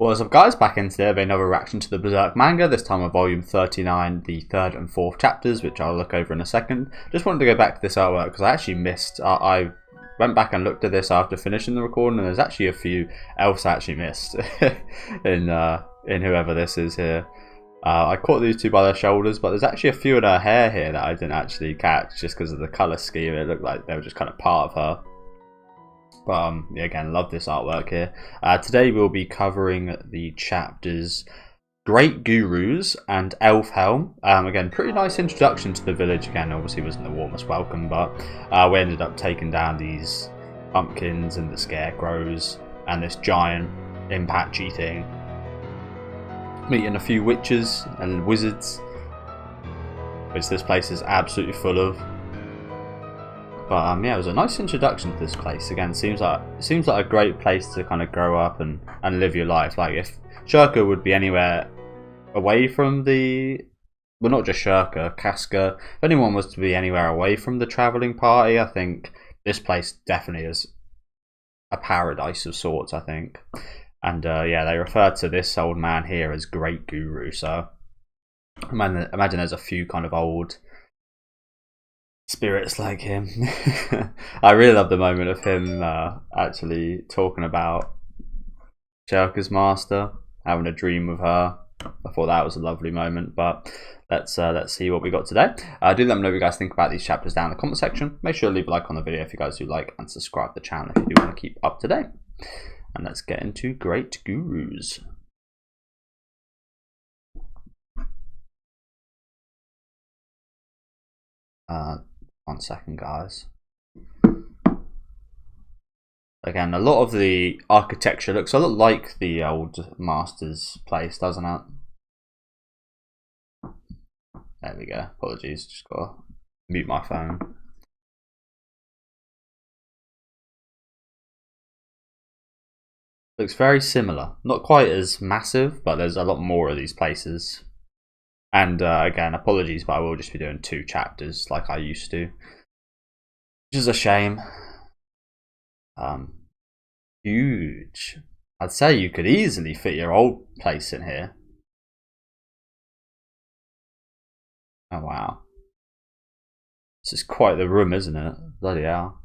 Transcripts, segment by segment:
What's up guys, back in today with another reaction to the Berserk manga, this time of volume 39, the 3rd and 4th chapters, which I'll look over in a second. Just wanted to go back to this artwork because I actually missed, I went back and looked at this after finishing the recording, and there's actually a few else I actually missed in whoever this is here. I caught these two by their shoulders, but there's actually a few of their hair here that I didn't actually catch just because of the colour scheme. It looked like they were just kind of part of her. But yeah, again, love this artwork here. Today we'll be covering the chapters Great Gurus and Elfhelm. Again, pretty nice introduction to the village. Again, obviously wasn't the warmest welcome, but we ended up taking down these pumpkins and the scarecrows and this giant impacty thing. Meeting a few witches and wizards, which this place is absolutely full of. But yeah, it was a nice introduction to this place. Again, seems like a great place to kind of grow up and live your life. Like if Shurka would be anywhere away from the, well, not just Shurka, Casca. If anyone was to be anywhere away from the traveling party, I think this place definitely is a paradise of sorts, I think. And yeah, they refer to this old man here as Great Guru. So imagine there's a few kind of old spirits like him. I really love the moment of him actually talking about Shurka's master, having a dream with her. I thought that was a lovely moment. But let's see what we got today. Do let me know what you guys think about these chapters down in the comment section. Make sure to leave a like on the video if you guys do like, and subscribe to the channel if you do want to keep up to date. And let's get into Great Gurus. One second, guys. Again, a lot of the architecture looks a lot like the old master's place, doesn't it? There we go. Apologies, just gotta mute my phone. Looks very similar. Not quite as massive, but there's a lot more of these places. And again, apologies, but I will just be doing 2 chapters like I used to, which is a shame. Huge. I'd say you could easily fit your old place in here. Oh wow. This is quite the room, isn't it? Bloody hell.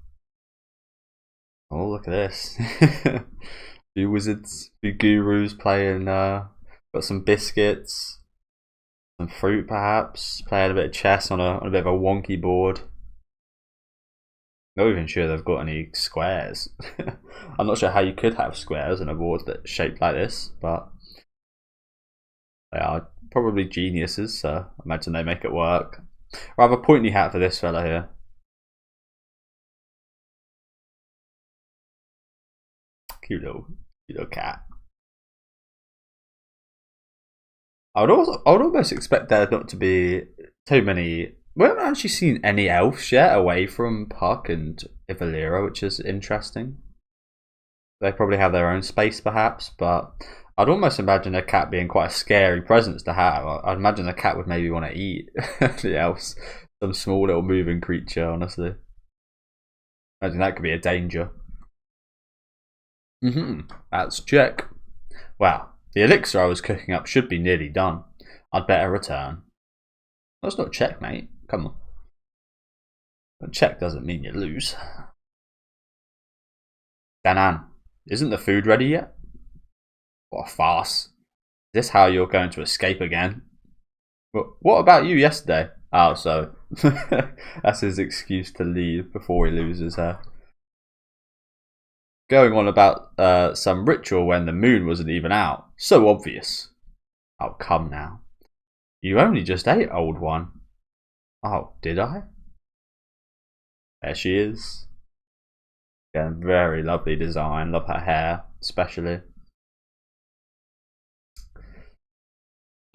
Oh, look at this. Few wizards, few gurus playing, got some biscuits. Some fruit, perhaps. Playing a bit of chess on a bit of a wonky board. Not even sure they've got any squares. I'm not sure how you could have squares on a board that's shaped like this, but they are probably geniuses, so I imagine they make it work. Rather pointy hat for this fella here. Cute little cat. I would almost expect there not to be too many. We haven't actually seen any elves yet away from Puck and Elfhelm, which is interesting. They probably have their own space, perhaps, but I'd almost imagine a cat being quite a scary presence to have. I'd imagine the cat would maybe want to eat the elves, some small little moving creature. Honestly, imagine that could be a danger. That's check. Wow. The elixir I was cooking up should be nearly done. I'd better return. That's not checkmate. Come on. But check doesn't mean you lose. Danan, isn't the food ready yet? What a farce. Is this how you're going to escape again? Well, what about you yesterday? Oh, so that's his excuse to leave before he loses her. Going on about some ritual when the moon wasn't even out. So obvious. Oh, come now. You only just ate, old one. Oh, did I? There she is. Again, very lovely design. Love her hair, especially.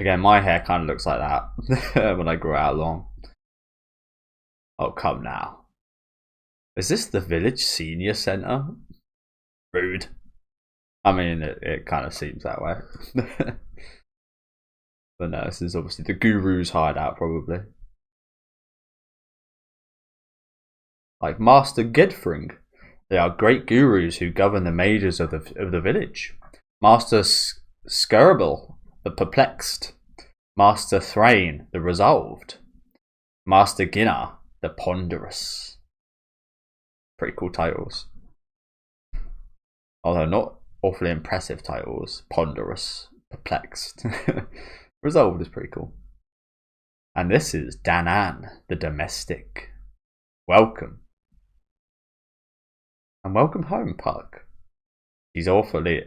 Again, my hair kind of looks like that when I grow out long. Oh, come now. Is this the village senior centre? Rude. I mean, it kind of seems that way. But no, this is obviously the guru's hideout, probably. Like Master Gedfring. They are great gurus who govern the mages of the village. Master Skirble, the perplexed. Master Thrain, the resolved. Master Ginnar, the ponderous. Pretty cool titles. Although not awfully impressive titles. Ponderous, perplexed. Resolved is pretty cool. And this is Danann, the domestic. Welcome. And welcome home, Puck. She's obviously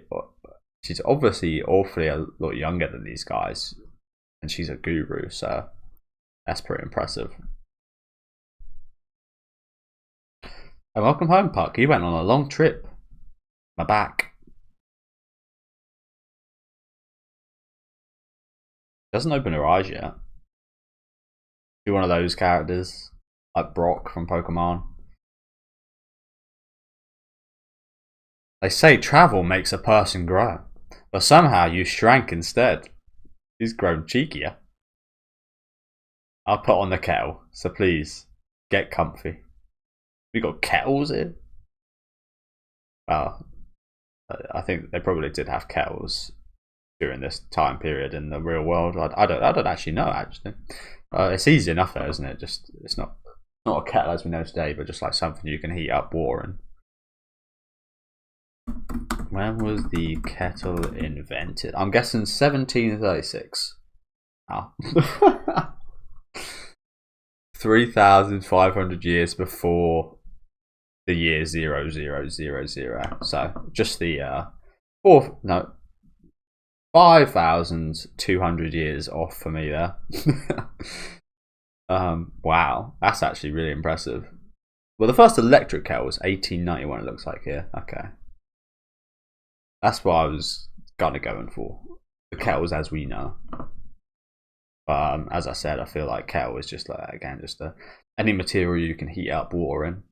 awfully a lot younger than these guys. And she's a guru, so that's pretty impressive. And welcome home, Puck. You went on a long trip. My back. Doesn't open her eyes yet. She's one of those characters, like Brock from Pokemon. They say travel makes a person grow, but somehow you shrank instead. He's grown cheekier. I'll put on the kettle, so please, get comfy. We got kettles here? Well, I think they probably did have kettles during this time period in the real world. I don't actually know, actually. It's easy enough though, isn't it? Just it's not a kettle as we know today, but just like something you can heat up water in. When was the kettle invented? I'm guessing 1736. Oh. 3,500 years before the year 0000. So just the 5,200 years off for me there. Wow, that's actually really impressive. Well, the first electric kettle was 1891, it looks like here. Okay. That's what I was kind of going for. The kettles as we know. But as I said, I feel like kettle is just like, again, just any material you can heat up water in.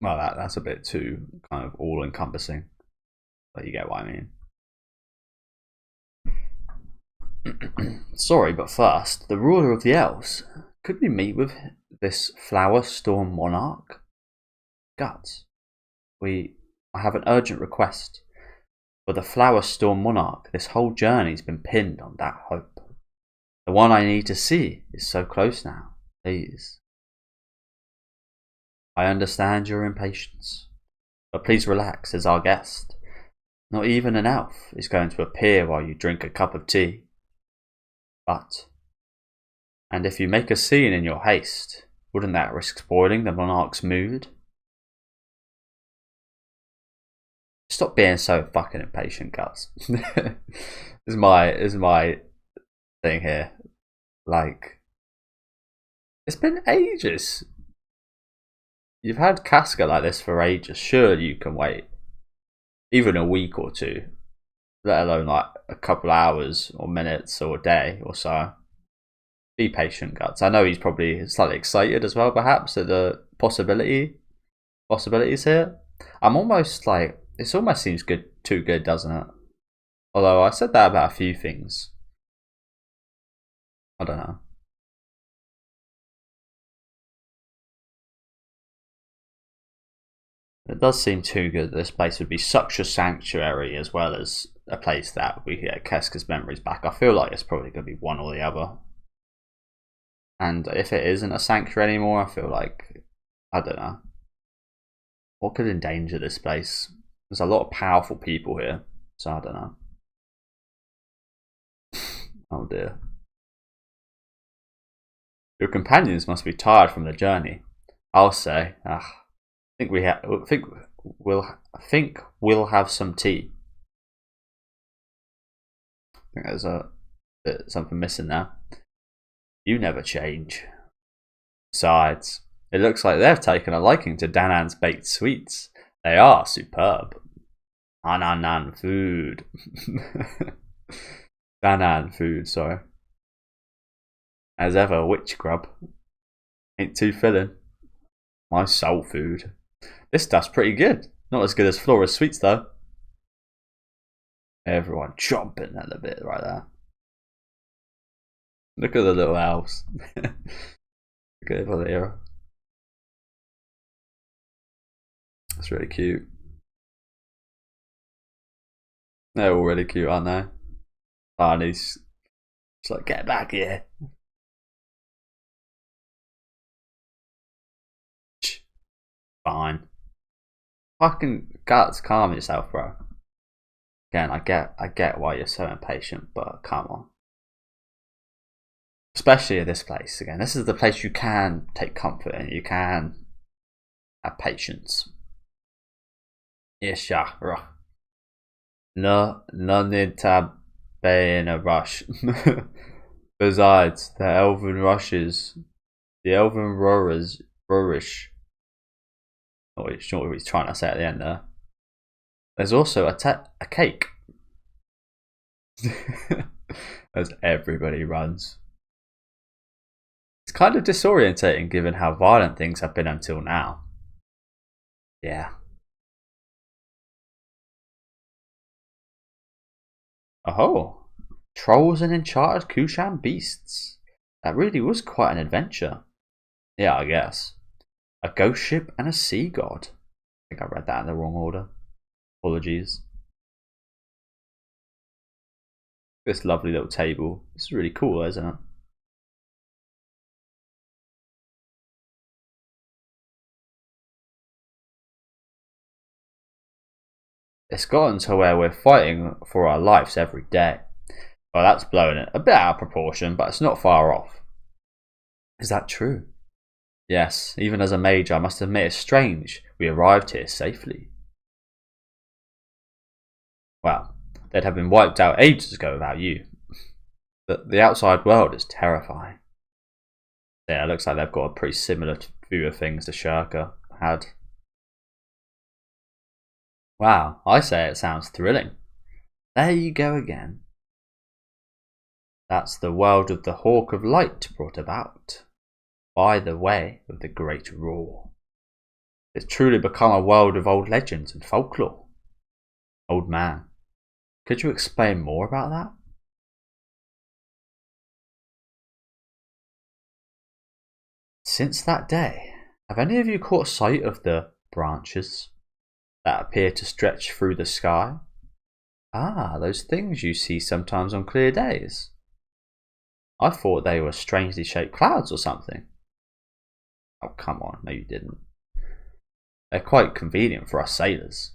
Well, that's a bit too kind of all-encompassing. But you get what I mean. Sorry, but first, the ruler of the elves. Could we meet with this Flower Storm Monarch? Guts. I have an urgent request. For the Flower Storm Monarch, this whole journey's been pinned on that hope. The one I need to see is so close now. Please. I understand your impatience, but please relax as our guest. Not even an elf is going to appear while you drink a cup of tea. And if you make a scene in your haste, wouldn't that risk spoiling the monarch's mood? Stop being so fucking impatient, Guts. is my thing here. Like, it's been ages. You've had Casca like this for ages. Surely you can wait even a week or two, let alone like a couple hours or minutes or a day or so. Be patient, Guts. I know he's probably slightly excited as well, perhaps, at the possibilities here. I'm almost like, it almost seems too good, doesn't it? Although I said that about a few things. I don't know. It does seem too good that this place would be such a sanctuary as well as a place that we get Casca's memories back. I feel like it's probably going to be one or the other. And if it isn't a sanctuary anymore, I feel like, I don't know. What could endanger this place? There's a lot of powerful people here, so I don't know. Oh dear. Your companions must be tired from the journey. I'll say, I think we'll have some tea. I think there's a bit something missing there. You never change. Besides, it looks like they've taken a liking to Danann's baked sweets. They are superb. Danann food. Danann food, sorry. As ever, witch grub. Ain't too filling. My soul food. This stuff's pretty good. Not as good as Flora's sweets, though. Everyone chomping at the bit right there. Look at the little elves. Look at the hero. That's really cute. They're all really cute, aren't they? Oh, and he's just like, get back here. Fine. Fucking guts, calm yourself, bro. Again, I get why you're so impatient, but come on. Especially at this place. Again, this is the place you can take comfort in. You can have patience. Isha. No need to be in a rush. Besides, the elven roarish. Oh, it's not what he's trying to say at the end there. There's also a cake. As everybody runs. It's kind of disorientating given how violent things have been until now. Yeah. Oh, trolls and enchanted Kushan beasts. That really was quite an adventure. Yeah, I guess. A ghost ship and a sea god. I think I read that in the wrong order. Apologies. This lovely little table. This is really cool, isn't it? It's gotten to where we're fighting for our lives every day. Well, that's blowing it a bit out of proportion, but it's not far off. Is that true? Yes, even as a mage, I must admit it's strange we arrived here safely. Well, they'd have been wiped out ages ago without you. The outside world is terrifying. Yeah, it looks like they've got a pretty similar view of things to Shirka had. Wow, I say it sounds thrilling. There you go again. That's the world of the Hawk of Light brought about by the way of the Great Roar. It's truly become a world of old legends and folklore. Old man, could you explain more about that? Since that day, have any of you caught sight of the branches that appear to stretch through the sky? Ah, those things you see sometimes on clear days. I thought they were strangely shaped clouds or something. Oh, come on, no you didn't. They're quite convenient for us sailors.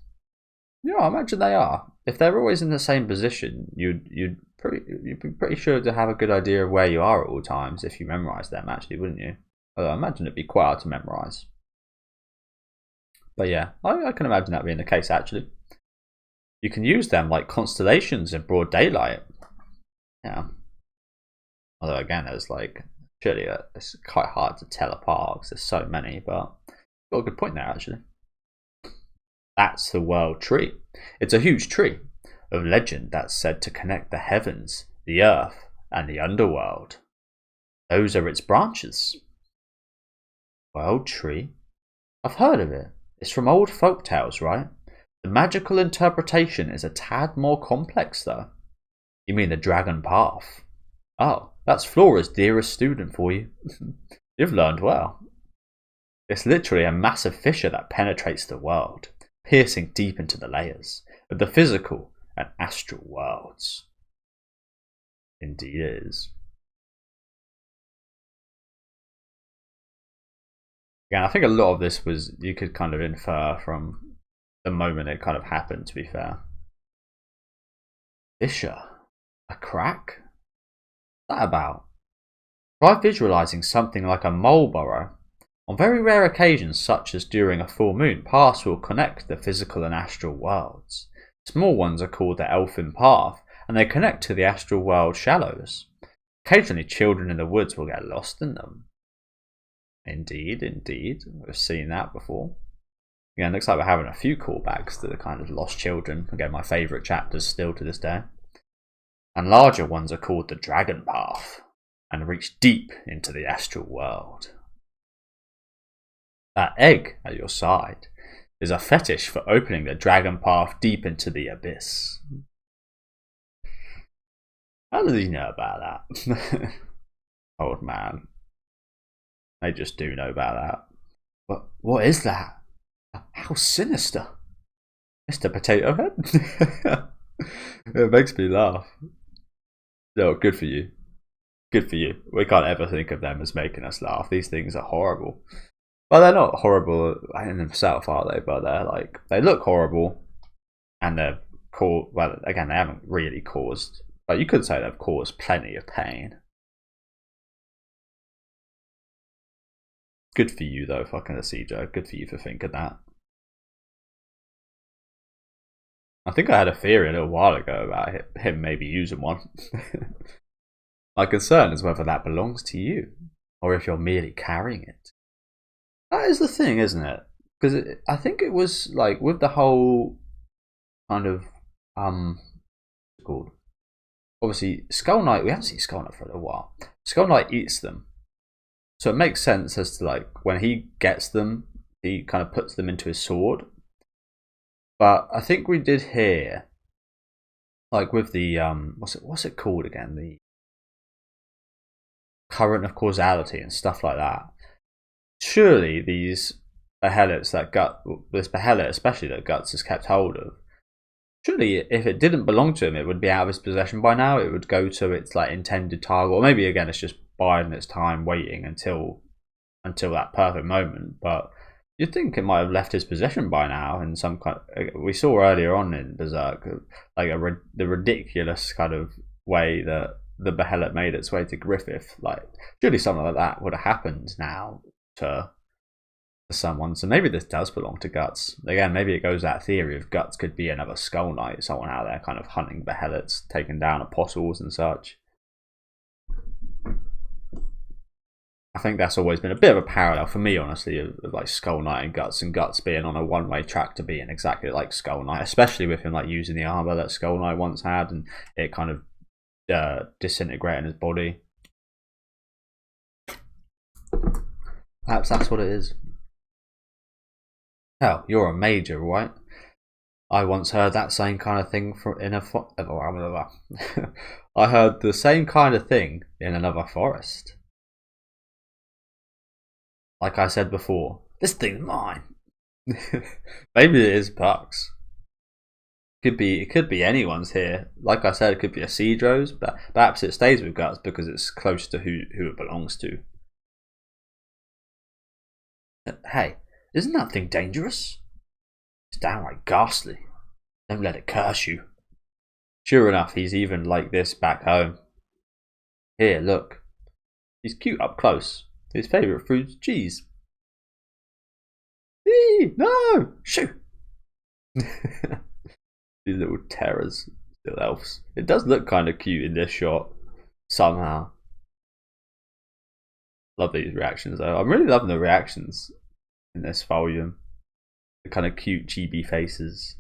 Yeah, I imagine they are. If they're always in the same position, you'd be pretty sure to have a good idea of where you are at all times if you memorise them, actually, wouldn't you? Although I imagine it'd be quite hard to memorise. But yeah, I can imagine that being the case, actually. You can use them like constellations in broad daylight. Yeah. Although again, there's like, surely it's quite hard to tell apart because there's so many, but got a good point there, actually. That's the World Tree. It's a huge tree of legend that's said to connect the heavens, the earth, and the underworld. Those are its branches. World Tree? I've heard of it. It's from old folk tales, right? The magical interpretation is a tad more complex, though. You mean the Dragon Path? Oh, that's Flora's dearest student for you. You've learned well. It's literally a massive fissure that penetrates the world, piercing deep into the layers of the physical and astral worlds. Indeed it is. Yeah, I think a lot of this was, you could kind of infer from the moment it kind of happened, to be fair. Fissure? A crack? What's that about? Try visualising something like a mole burrow. On very rare occasions, such as during a full moon, paths will connect the physical and astral worlds. Small ones are called the Elfhelm path, and they connect to the astral world shallows. Occasionally, children in the woods will get lost in them. Indeed, indeed. We've seen that before. Again, looks like we're having a few callbacks to the kind of lost children. Again, my favourite chapters still to this day. And larger ones are called the Dragon Path, and reach deep into the astral world. That egg at your side is a fetish for opening the Dragon Path deep into the abyss. How does he know about that? Old man. They just do know about that. But what is that? How sinister. Mr. Potato Head? It makes me laugh. No, good for you. Good for you. We can't ever think of them as making us laugh. These things are horrible. Well, they're not horrible in themselves, are they? But they're like, they look horrible, and they're well, again, they haven't really caused, but you could say they've caused plenty of pain. Good for you, though, fucking Asijo. Good for you for thinking that. I think I had a theory a little while ago about him maybe using one. My concern is whether that belongs to you, or if you're merely carrying it. That is the thing, isn't it? Because I think it was like with the whole kind of what's it called? Obviously, Skull Knight. We haven't seen Skull Knight for a little while. Skull Knight eats them, so it makes sense as to like when he gets them, he kind of puts them into his sword. But I think we did hear, like with the what's it called again? The current of causality and stuff like that. Surely these behelots this behelit especially that Guts has kept hold of, surely if it didn't belong to him, it would be out of his possession by now. It would go to its like intended target, or maybe again it's just biding its time, waiting until that perfect moment. But you'd think it might have left his possession by now in some kind. We saw earlier on in Berserk, like the ridiculous kind of way that the behelit made its way to Griffith. Like surely something like that would have happened now to someone. So maybe this does belong to Guts. Again, maybe it goes that theory of Guts could be another Skull Knight, someone out there kind of hunting behelots, taking down apostles and such. I think that's always been a bit of a parallel for me, honestly, of like Skull Knight and Guts being on a one-way track to being exactly like Skull Knight, especially with him like using the armor that Skull Knight once had and it kind of disintegrating his body. Perhaps that's what it is. Hell, you're a major, right? I once heard that same kind of thing I heard the same kind of thing in another forest. Like I said before, this thing's mine. Maybe it is Puck's. It could be anyone's here. Like I said, it could be a Cedro's, but perhaps it stays with Guts because it's close to who it belongs to. Hey, isn't that thing dangerous? It's downright ghastly. Don't let it curse you. Sure enough, he's even like this back home. Here, look. He's cute up close. His favourite fruit's cheese. Eee, no! Shoo! These little terrors, little elves. It does look kind of cute in this shot, somehow. Love these reactions though. I'm really loving the reactions in this volume. The kind of cute chibi faces.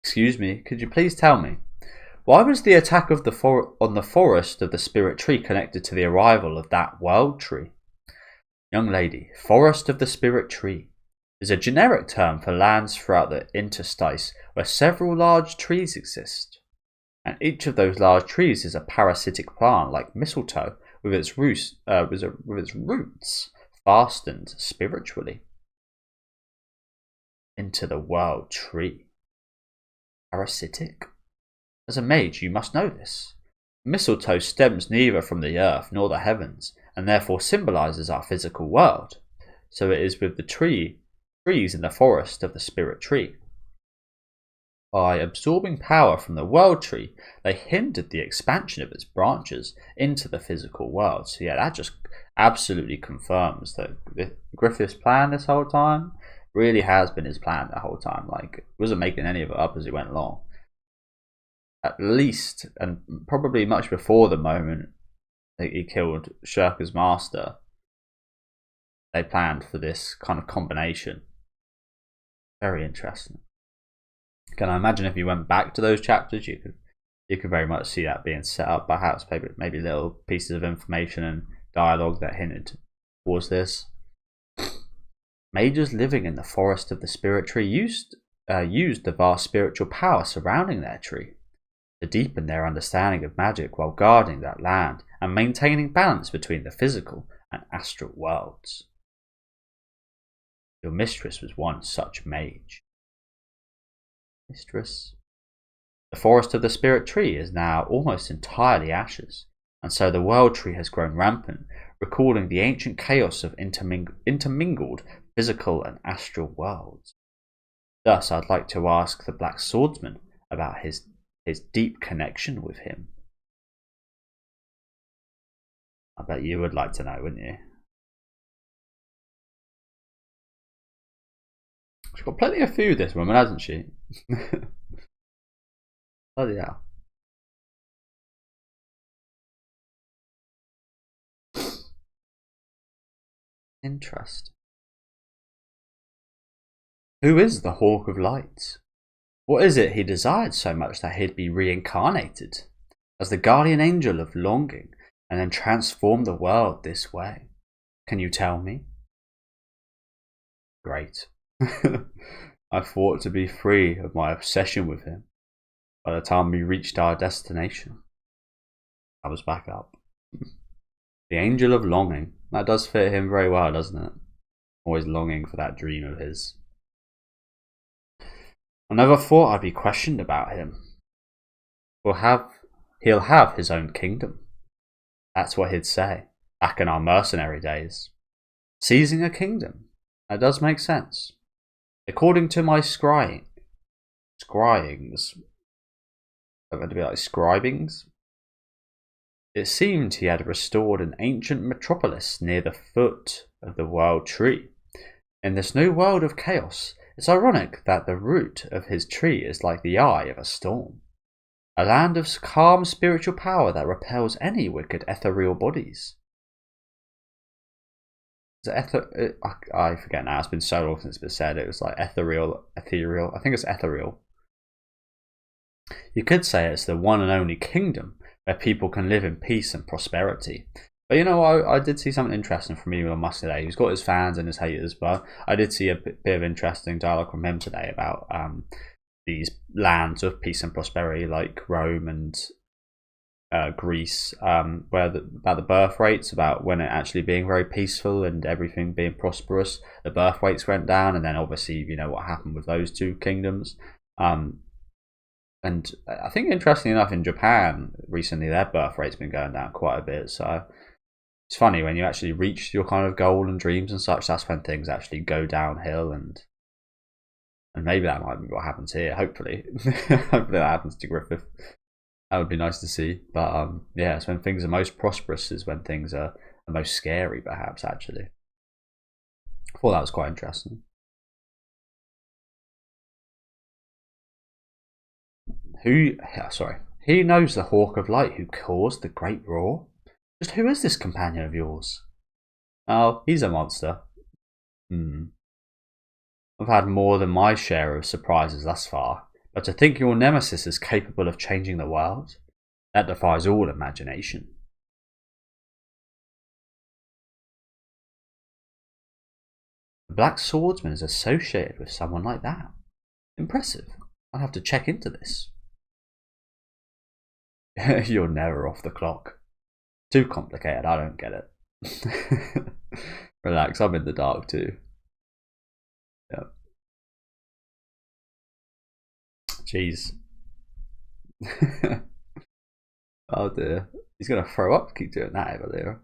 Excuse me, could you please tell me, why was the attack of on the forest of the spirit tree connected to the arrival of that world tree? Young lady, forest of the spirit tree is a generic term for lands throughout the interstice where several large trees exist. And each of those large trees is a parasitic plant like mistletoe with its roots fastened spiritually into the world tree. Parasitic? As a mage, you must know this. Mistletoe stems neither from the earth nor the heavens, and therefore symbolizes our physical world. So it is with the trees in the forest of the spirit tree. By absorbing power from the world tree, they hindered the expansion of its branches into the physical world. So yeah, that just absolutely confirms that Griffith's plan this whole time really has been his plan the whole time. Like, he wasn't making any of it up as he went along. At least, and probably much before the moment that he killed Shirka's master, they planned for this kind of combination. Very interesting. Can I imagine if you went back to those chapters, you could very much see that being set up. Perhaps maybe little pieces of information and dialogue that hinted towards this. Mages living in the forest of the spirit tree used the vast spiritual power surrounding their tree to deepen their understanding of magic while guarding that land and maintaining balance between the physical and astral worlds. Your mistress was one such mage. mistress. The forest of the spirit tree is now almost entirely ashes, and so the world tree has grown rampant, recalling the ancient chaos of intermingled physical and astral worlds. Thus, I'd like to ask the Black Swordsman about his deep connection with him. I bet you would like to know, wouldn't you? She's got plenty of food, this woman, hasn't she? Bloody hell. Interesting. Who is the Hawk of Light? What is it he desired so much that he'd be reincarnated as the guardian angel of longing and then transform the world this way? Can you tell me? Great. I thought to be free of my obsession with him by the time we reached our destination. I was back up. The angel of longing. That does fit him very well, doesn't it? Always longing for that dream of his. I never thought I'd be questioned about him. He'll have his own kingdom. That's what he'd say, back in our mercenary days. Seizing a kingdom. That does make sense. According to my scryings. I'm going to be like scribings. It seemed he had restored an ancient metropolis near the foot of the world tree. In this new world of chaos, it's ironic that the root of his tree is like the eye of a storm. A land of calm spiritual power that repels any wicked ethereal bodies. I forget now, it's been so long since it's been said. It was like ethereal. I think it's ethereal. You could say it's the one and only kingdom where people can live in peace and prosperity. But you know, I did see something interesting from Elon Musk today. He's got his fans and his haters, but I did see a bit of interesting dialogue from him today about these lands of peace and prosperity like Rome and Greece, about the birth rates, about when it actually being very peaceful and everything being prosperous, the birth rates went down, and then obviously you know what happened with those two kingdoms. And I think interestingly enough, in Japan recently, their birth rate's been going down quite a bit. So it's funny when you actually reach your kind of goal and dreams and such. That's when things actually go downhill, and maybe that might be what happens here. Hopefully, hopefully that happens to Griffith. That would be nice to see. But yeah, it's when things are most prosperous is when things are the most scary, perhaps. Actually, I thought that was quite interesting. Who knows the Hawk of Light who caused the Great Roar? Just who is this companion of yours? Oh, he's a monster. I've had more than my share of surprises thus far, but to think your nemesis is capable of changing the world, that defies all imagination. The Black Swordsman is associated with someone like that. Impressive. I'll have to check into this. You're never off the clock. Too complicated, I don't get it. Relax, I'm in the dark too. Yep. Jeez. Oh dear. He's gonna throw up, keep doing that over there.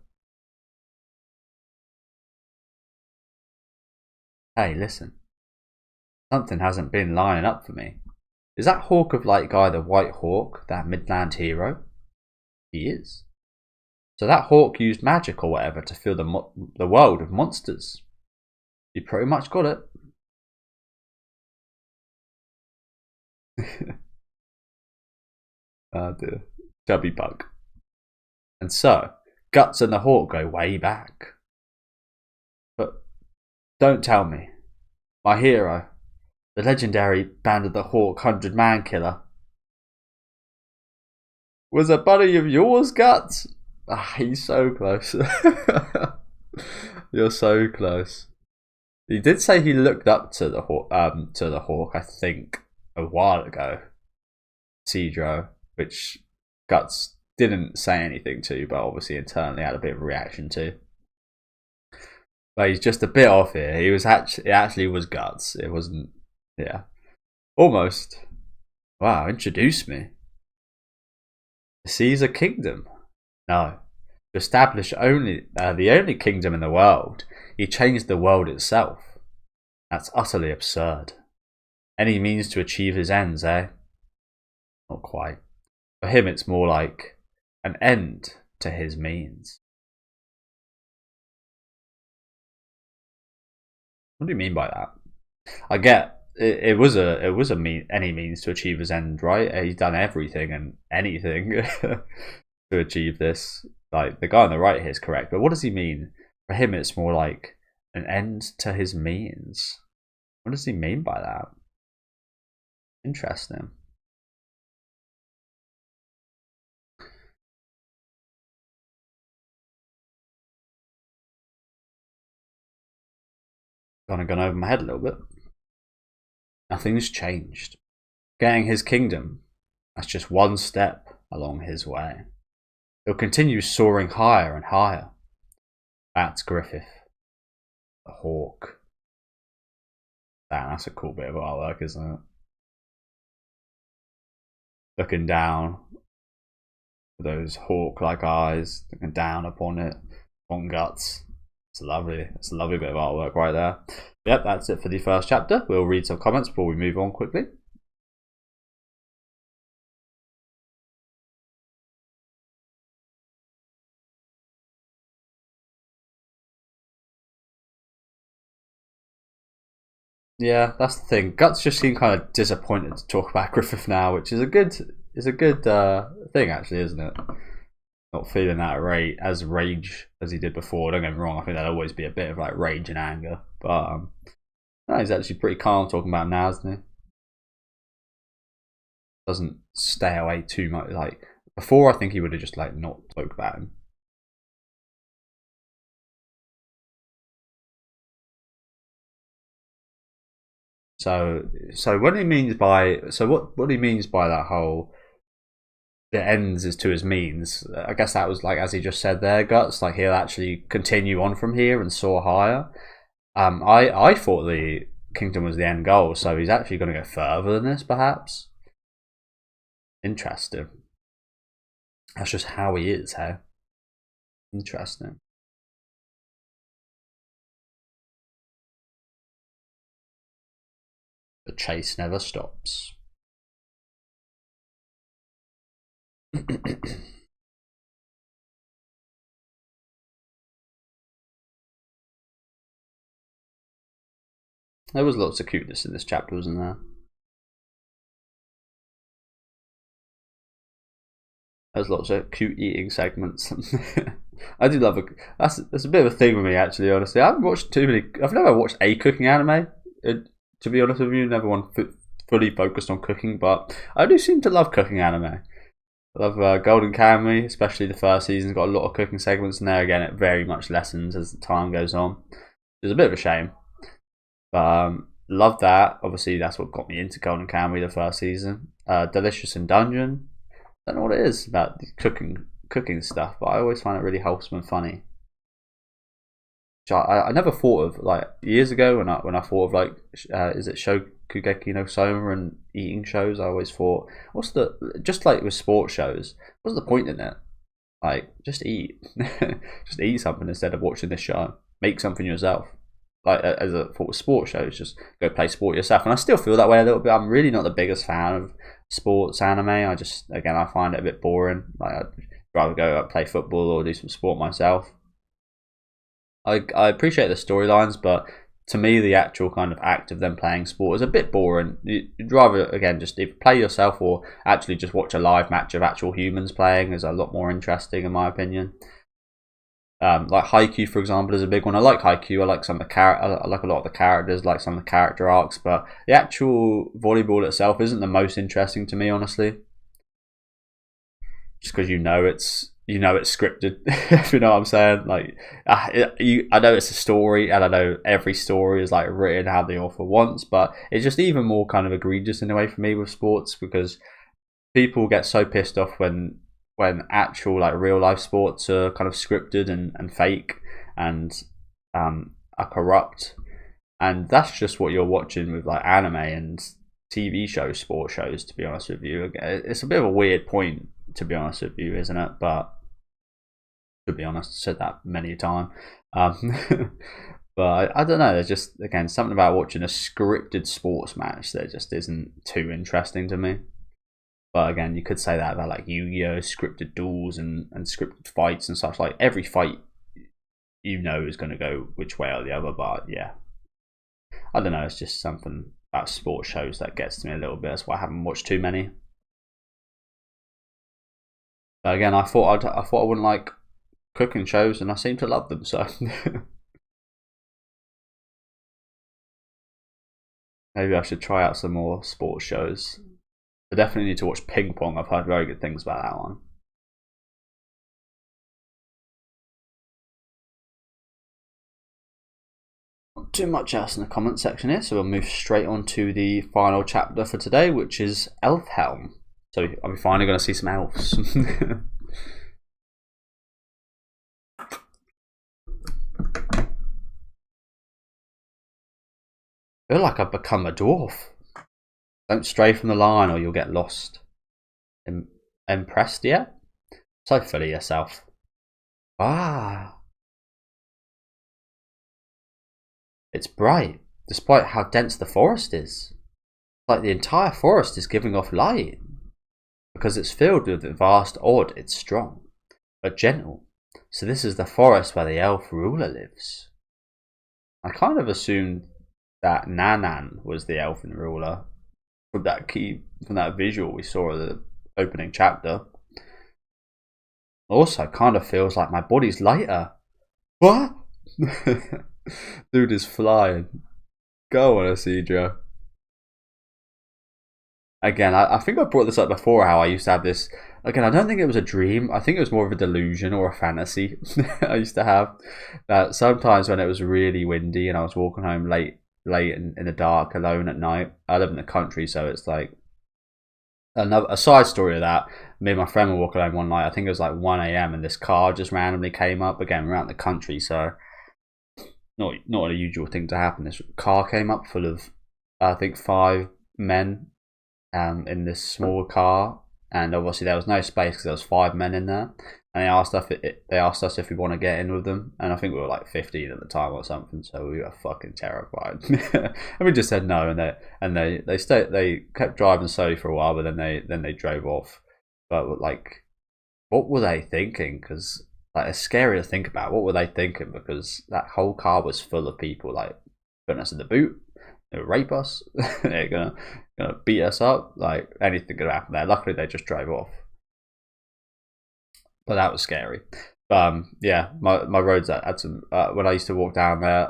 Hey, listen. Something hasn't been lining up for me. Is that Hawk of Light guy the White Hawk, that Midland hero? He is. So that Hawk used magic or whatever to fill the world with monsters. You pretty much got it. Oh dear. Chubby bug. And so, Guts and the Hawk go way back. But don't tell me. My hero, the legendary Band of the Hawk 100-man killer, was a buddy of yours, Guts? Ah, he's so close. You're so close. He did say he looked up to the Hawk, I think, a while ago. Cedro, which Guts didn't say anything to, but obviously internally had a bit of a reaction to. But he's just a bit off here. It actually was Guts. It wasn't. Yeah, almost. Wow, introduce me. To seize a kingdom? No. To establish the only kingdom in the world. He changed the world itself. That's utterly absurd. Any means to achieve his ends, eh? Not quite. For him, it's more like an end to his means. What do you mean by that? I get it was any means to achieve his end, right? He's done everything and anything to achieve this. Like, the guy on the right here is correct, but what does he mean? For him, it's more like an end to his means. What does he mean by that? Interesting. Kind of gone over my head a little bit. Nothing's changed. Getting his kingdom, that's just one step along his way. He'll continue soaring higher and higher. That's Griffith, the hawk. Damn, that's a cool bit of artwork, isn't it? Looking down with those hawk-like eyes, looking down upon it, on guts. It's a lovely bit of artwork right there. Yep, that's it for the first chapter. We'll read some comments before we move on quickly. Yeah, that's the thing. Guts just seemed kind of disappointed to talk about Griffith now, which is a good thing actually, isn't it? Not feeling that as rage as he did before. Don't get me wrong, I think there'll always be a bit of like rage and anger, but no, he's actually pretty calm talking about now, isn't he? Doesn't stay away too much. Like before, I think he would have just like not spoke about him. So what he means by what he means by that whole the ends is to his means. I guess that was like as he just said there, Guts. Like he'll actually continue on from here and soar higher. I thought the kingdom was the end goal, so he's actually going to go further than this, perhaps. Interesting. That's just how he is, hey? Interesting. The chase never stops. There was lots of cuteness in this chapter, wasn't there? There's lots of cute eating segments. I do love that's a bit of a thing with me, actually. Honestly, I haven't watched too many. I've never watched a cooking anime. To be honest with you, never one fully focused on cooking, but I do seem to love cooking anime. I love Golden Kamuy, especially the first season's got a lot of cooking segments in there. Again, it very much lessens as the time goes on. It's a bit of a shame, but love that. Obviously, that's what got me into Golden Kamuy the first season. Delicious in Dungeon. I don't know what it is about the cooking stuff, but I always find it really wholesome and funny. I never thought of, like, years ago when I thought of like is it Shokugeki no Soma and eating shows, I always thought, what's the, just like with sports shows, what's the point in it? Like, just eat. Just eat something instead of watching this show. Make something yourself. Like, as a thought with sports shows, just go play sport yourself. And I still feel that way a little bit. I'm really not the biggest fan of sports anime. I find it a bit boring. Like, I'd rather go play football or do some sport myself. I appreciate the storylines, but to me, the actual kind of act of them playing sport is a bit boring. You'd rather, again, just either play yourself or actually just watch a live match of actual humans playing is a lot more interesting, in my opinion. Like Haikyuu, for example, is a big one. I like Haikyuu. I like some of the I like a lot of the characters, like some of the character arcs, but the actual volleyball itself isn't the most interesting to me, honestly. Just because it's scripted. If you know what I'm saying. Like, I know it's a story, and I know every story is like written how the author wants, but it's just even more kind of egregious in a way for me with sports, because people get so pissed off when actual like real life sports are kind of scripted and fake and are corrupt, and that's just what you're watching with like anime, and TV shows, sports shows, to be honest with you. It's a bit of a weird point, to be honest with you, isn't it? But to be honest, I said that many a time. But I don't know, there's just, again, something about watching a scripted sports match that just isn't too interesting to me. But again, you could say that about like Yu-Gi-Oh! Scripted duels and scripted fights and such. Like every fight, you know, is going to go which way or the other. But yeah, I don't know, it's just something about sports shows that gets to me a little bit. That's why I haven't watched too many. But again, I thought I wouldn't like cooking shows, and I seem to love them. So maybe I should try out some more sports shows. I definitely need to watch Ping Pong. I've heard very good things about that one. Not too much else in the comment section here, so we'll move straight on to the final chapter for today, which is Elfhelm. So I'm finally going to see some elves. I feel like I've become a dwarf. Don't stray from the line or you'll get lost. Impressed yet? So full of yourself. Ah. It's bright, despite how dense the forest is. It's like the entire forest is giving off light. Because it's filled with the vast odd, it's strong, but gentle. So this is the forest where the elf ruler lives. I kind of assumed that Nanan was the elfin ruler from that visual we saw of the opening chapter. Also, kind of feels like my body's lighter. What? Dude is flying. Go on, Asidra. Again, I think I brought this up before, how I used to have this. Again, I don't think it was a dream. I think it was more of a delusion or a fantasy I used to have. That sometimes when it was really windy and I was walking home late in the dark alone at night. I live in the country, so it's like a side story of that. Me and my friend were walking home one night. I think it was like 1 a.m. and this car just randomly came up. Again, we're out in the country, so not a usual thing to happen. This car came up full of, I think, 5 men in this small car, and obviously there was no space because there was 5 men in there. And they asked us if we want to get in with them, and I think we were like 15 at the time or something, so we were fucking terrified. And we just said no, and they kept driving slowly for a while, but then they drove off. But like, what were they thinking? Because like, it's scary to think about. What were they thinking? Because that whole car was full of people, like putting us in the boot. They would rape us. They're gonna beat us up. Like anything could happen there. Luckily, they just drove off. But that was scary. Yeah, my roads had some. When I used to walk down there,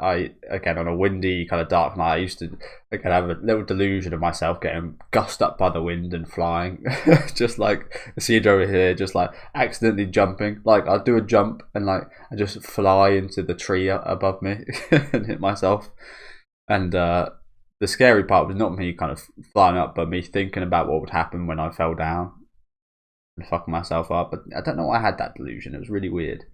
again on a windy kind of dark night, I used to have a little delusion of myself getting gussed up by the wind and flying, just like the Cedar over here, just like accidentally jumping. Like I'd do a jump and like I just fly into the tree above me and hit myself. And the scary part was not me kind of flying up, but me thinking about what would happen when I fell down. Fucking myself up, but I don't know why I had that delusion. It was really weird.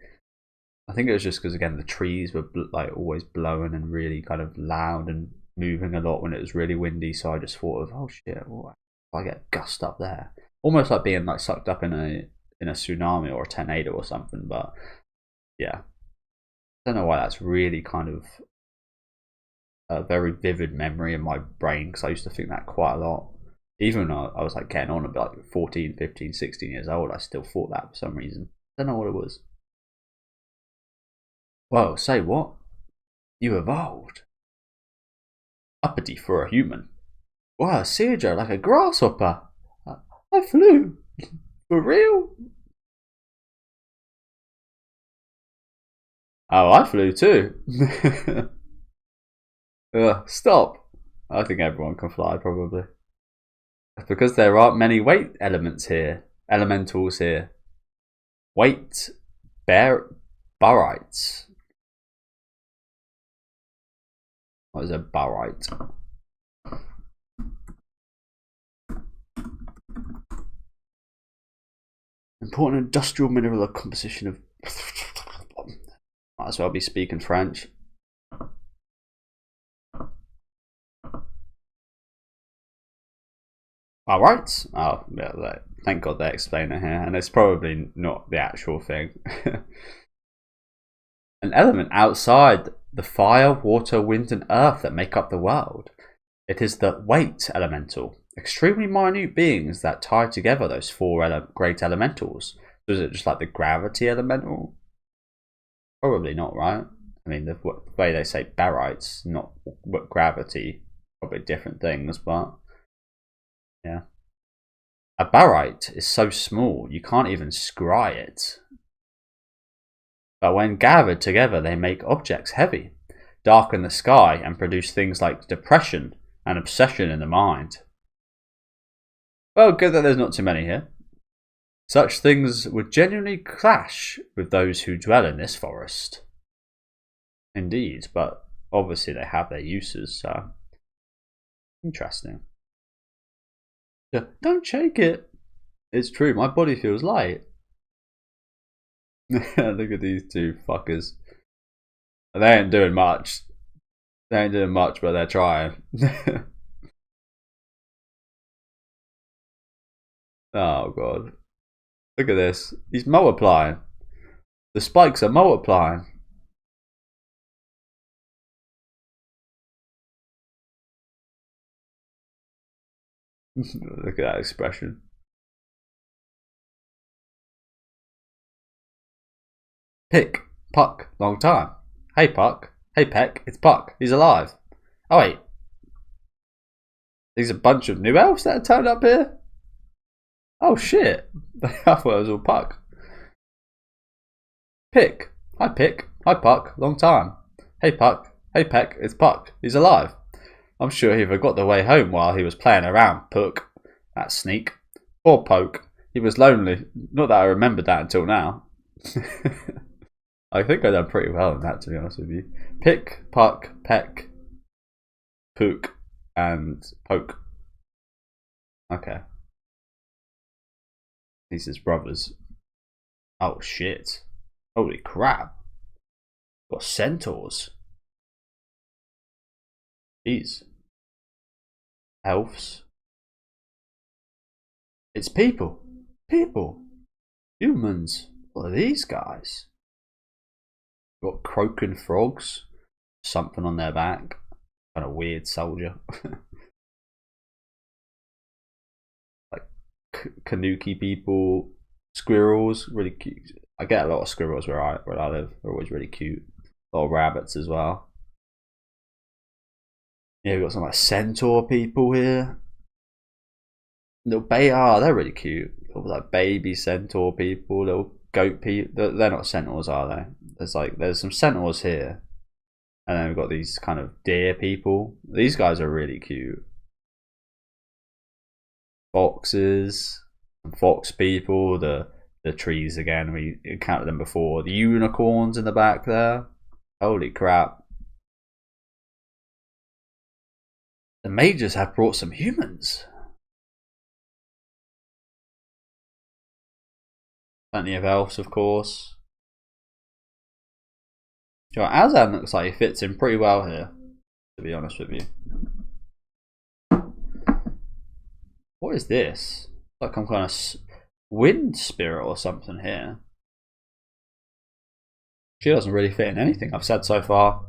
I think it was just because again the trees were like always blowing and really kind of loud and moving a lot when it was really windy. So I just thought of, oh shit, what if I get gust up there? Almost like being like sucked up in a tsunami or a tornado or something. But yeah, I don't know why that's really kind of a very vivid memory in my brain, because I used to think that quite a lot. Even when I was like getting on about like 14, 15, 16 years old, I still thought that for some reason. I don't know what it was. Whoa, say what? You evolved? Uppity for a human. Wow, Seidra, like a grasshopper. I flew. For real? Oh, I flew too. Stop. I think everyone can fly, probably. Because there aren't many weight elementals here. Weight barites. What is a barite? Important industrial mineral composition of. Might as well be speaking French. Alright. Oh, yeah, thank God they explain it here, and it's probably not the actual thing. An element outside the fire, water, wind, and earth that make up the world. It is the weight elemental, extremely minute beings that tie together those four great elementals. So is it just like the gravity elemental? Probably not, right? I mean, the way they say barytes, not gravity, probably different things, but yeah. A baryte is so small you can't even scry it. But when gathered together, they make objects heavy, darken the sky, and produce things like depression and obsession in the mind. Well, good that there's not too many here. Such things would genuinely clash with those who dwell in this forest. Indeed, but obviously they have their uses, so interesting. Don't shake it. It's true, my body feels light. Look at these two fuckers. They ain't doing much. They ain't doing much, but they're trying. Oh god. Look at this. He's multiplying. The spikes are multiplying. Look at that expression. Pick. Puck. Long time. Hey Puck. Hey Peck. It's Puck. He's alive. Oh wait. There's a bunch of new elves that have turned up here? Oh shit. I thought it was all Puck. Pick. Hi Pick. Hi Puck. Long time. Hey Puck. Hey Peck. It's Puck. He's alive. I'm sure he forgot the way home while he was playing around, Puck. That sneak. Poor Poke. He was lonely. Not that I remembered that until now. I think I've done pretty well in that, to be honest with you. Pick, Puck, Peck, Pook, and Poke. Okay. These is brothers. Oh shit. Holy crap. Got centaurs. Jeez. Elves. It's people. People. Humans. What are these guys? Got croaking frogs. Something on their back. Kind of weird soldier. Like Kanuki people. Squirrels. Really cute. I get a lot of squirrels where I live. They're always really cute. A lot of rabbits as well. Yeah, we've got some like centaur people here. Little they're really cute. Little like baby centaur people, little goat people. They're not centaurs, are they? There's some centaurs here, and then we've got these kind of deer people. These guys are really cute. Foxes, fox people. The trees again. We encountered them before. The unicorns in the back there. Holy crap! The mages have brought some humans. Plenty of elves, of course. Azan looks like he fits in pretty well here, to be honest with you. What is this? Like some kind of wind spirit or something here. She doesn't really fit in anything I've said so far.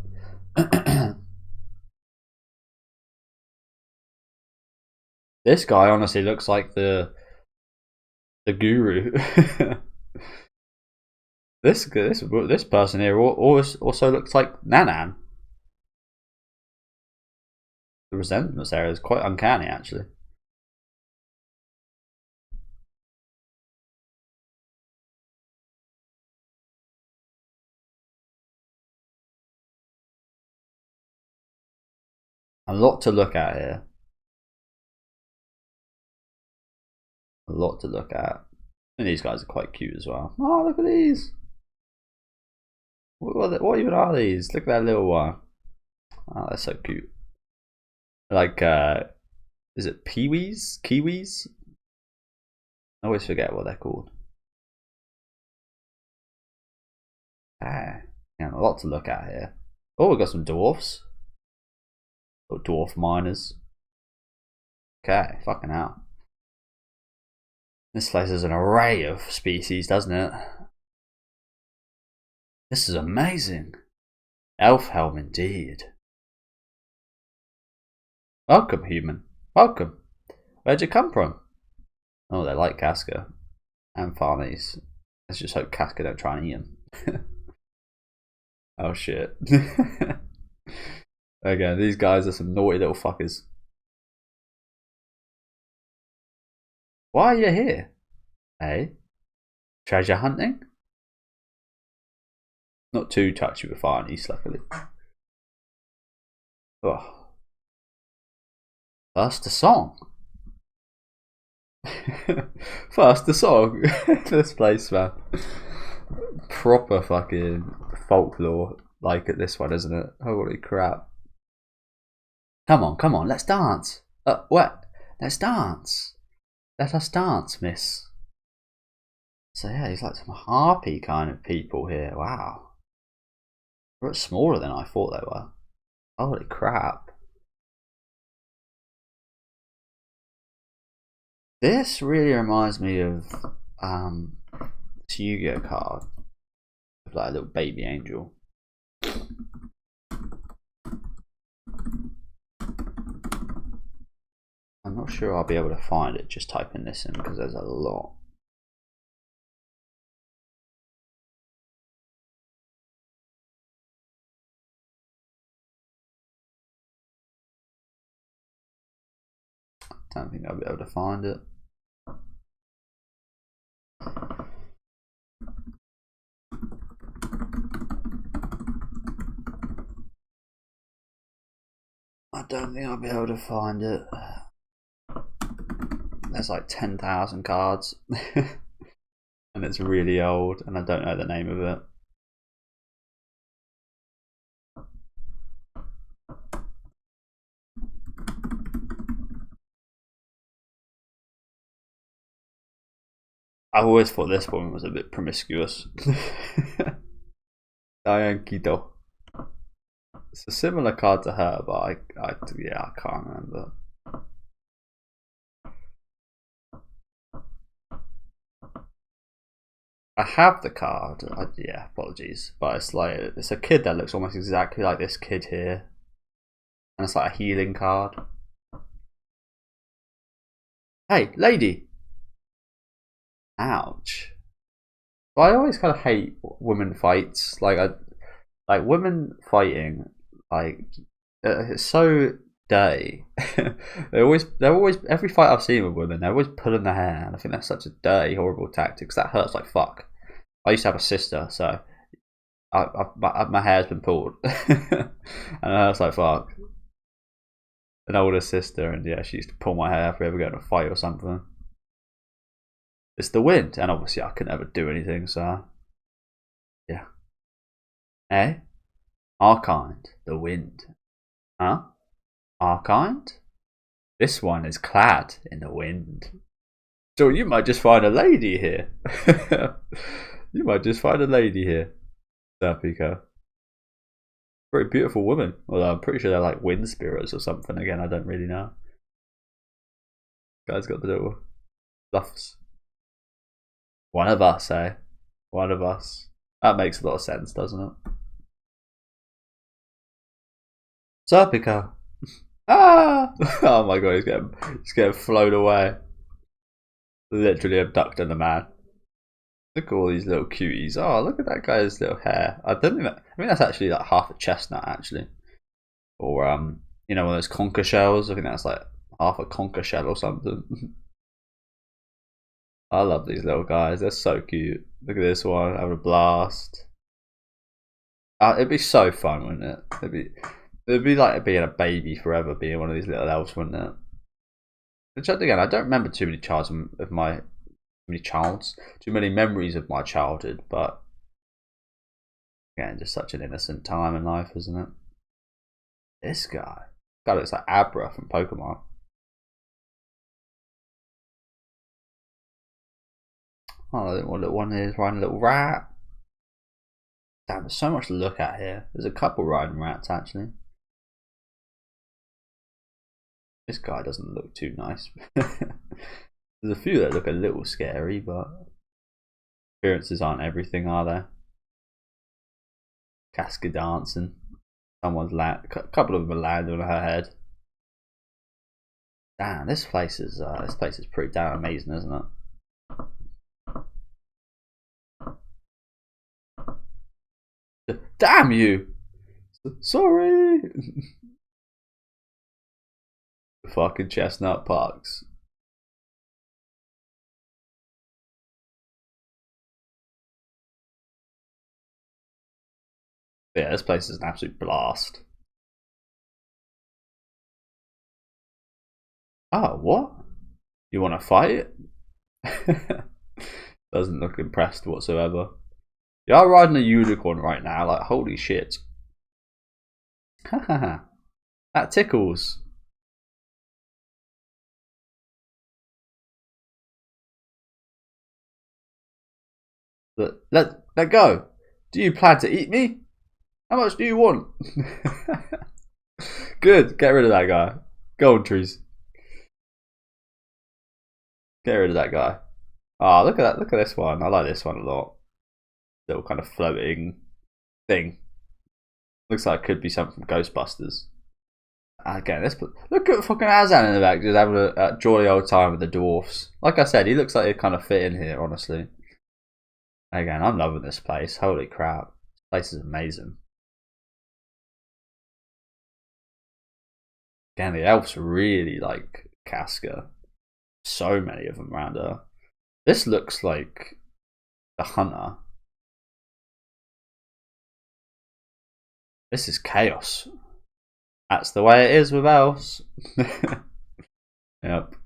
This guy honestly looks like the guru. This person here also looks like Nanan. The resemblance there is quite uncanny, actually. A lot to look at here. A lot to look at. And these guys are quite cute as well. Oh, look at these. What even are these? Look at that little one. Oh, they're so cute. Like, is it peewees? Kiwis? I always forget what they're called. Ah, yeah, a lot to look at here. Oh, we've got some dwarfs. Little dwarf miners. Okay, fucking hell. This place has an array of species, doesn't it? This is amazing. Elfhelm indeed. Welcome, human. Welcome. Where'd you come from? Oh, they like Casca and farmies. Let's just hope Casca don't try and eat him. Oh shit. Again, these guys are some naughty little fuckers. Why are you here? Hey? Treasure hunting? Not too touchy with farmies, luckily. Oh. First a song. First a song. This place, man. Proper fucking folklore like at this one, isn't it? Holy crap. Come on, let's dance. What? Let's dance. Let us dance, miss. So yeah, he's like some harpy kind of people here. Wow. They're smaller than I thought they were. Holy crap. This really reminds me of this Yu-Gi-Oh card. With like a little baby angel. I'm not sure I'll be able to find it just typing this in because there's a lot. Don't think I'll be able to find it. I don't think I'll be able to find it. There's like 10,000 cards and it's really old and I don't know the name of it. I always thought this woman was a bit promiscuous. Diane Kido. It's a similar card to her, but I can't remember. I have the card. Yeah, apologies, but it's a kid that looks almost exactly like this kid here, and it's like a healing card. Hey, lady. Ouch. Well, I always kind of hate women fights. Like women fighting. Like it's so dirty. they're always every fight I've seen with women, they're always pulling their hair, and I think that's such a dirty, horrible tactic. That hurts like fuck. I used to have a sister, so my hair's been pulled, and it hurts like fuck. An older sister, and yeah, she used to pull my hair if we ever got in a fight or something. It's the wind, and obviously I could never do anything, so yeah. Eh? Our kind, the wind. Huh? Our kind? This one is clad in the wind. So you might just find a lady here. You might just find a lady here. Serpico. Very beautiful woman. Although I'm pretty sure they're like wind spirits or something. Again, I don't really know. Guy's got the little fluffs. One of us, eh? One of us. That makes a lot of sense, doesn't it? Serpico. Ah! Oh my god, he's getting flown away. Literally abducting the man. Look at all these little cuties. Oh, look at that guy's little hair. I think that's actually like half a chestnut, actually. Or you know, one of those conker shells. I think that's like half a conker shell or something. I love these little guys. They're so cute. Look at this one, having a blast. It'd be so fun, wouldn't it? It'd be like being a baby forever, being one of these little elves, wouldn't it? Which again, I don't remember too many memories of my childhood, but again, just such an innocent time in life, isn't it? This guy looks like Abra from Pokemon. Oh, what little one is riding a little rat. Damn, there's so much to look at here. There's a couple riding rats actually. This guy doesn't look too nice. There's a few that look a little scary, but appearances aren't everything, are they? Casca dancing. Someone's a couple of them are landing on her head. Damn, this place is pretty damn amazing, isn't it? Damn you! Sorry. Fucking Chestnut Parks. Yeah, this place is an absolute blast. Oh, what? You want to fight it? Doesn't look impressed whatsoever. You are riding a unicorn right now, like holy shit. Haha. That tickles. Let go. Do you plan to eat me? How much do you want? Good, get rid of that guy. Gold trees. Get rid of that guy. Ah, oh, look at that. Look at this one. I like this one a lot. Little kind of floating thing. Looks like it could be something from Ghostbusters. Again, look at fucking Azan in the back, just having a jolly old time with the dwarfs. Like I said, he looks like he'd kind of fit in here, honestly. Again, I'm loving this place. Holy crap. This place is amazing. Again, the elves really like Casca. So many of them around her. This looks like the hunter. This is chaos. That's the way it is with elves. Yep.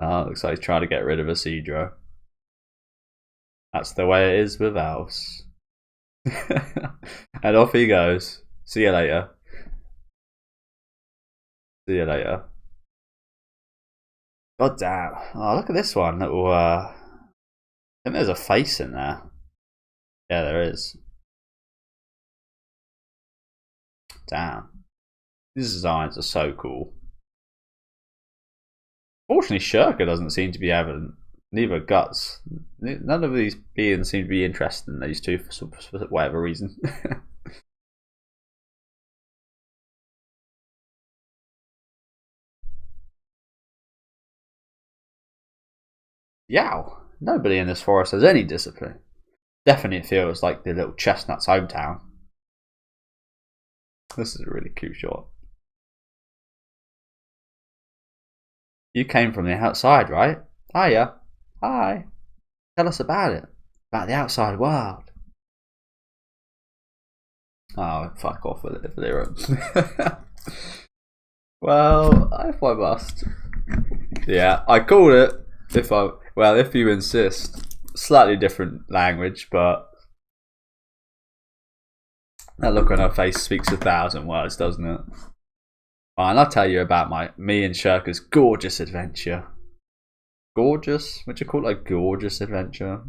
Oh, looks like he's trying to get rid of Isidro. That's the way it is with elves. And off he goes. See you later. See you later. God damn. Oh, look at this one. Little, I think there's a face in there. Yeah, there is. Damn. These designs are so cool. Fortunately, Shirka doesn't seem to be having neither guts. None of these beings seem to be interested in these two for whatever reason. Yow! Nobody in this forest has any discipline. Definitely feels like the little chestnut's hometown. This is a really cute shot. You came from the outside, right? Hiya. Hi. Tell us about it. About the outside world. Oh, fuck off with it, Lyra. Well, if I must. Yeah, I called it. If you insist. Slightly different language, but that look on her face speaks 1,000 words, doesn't it? Fine, I'll tell you about me and Shirka's gorgeous adventure. Gorgeous? Would you call it a gorgeous adventure?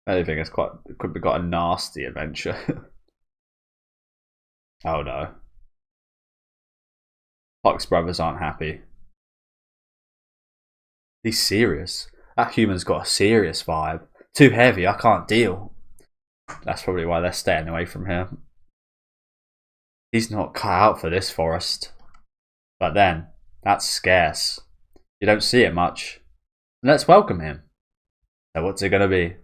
I think it could be got a nasty adventure. Oh no. Fox brothers aren't happy. He's serious. That human's got a serious vibe. Too heavy, I can't deal. That's probably why they're staying away from here. He's not cut out for this forest. But then, that's scarce. You don't see it much. Let's welcome him. So what's it gonna be?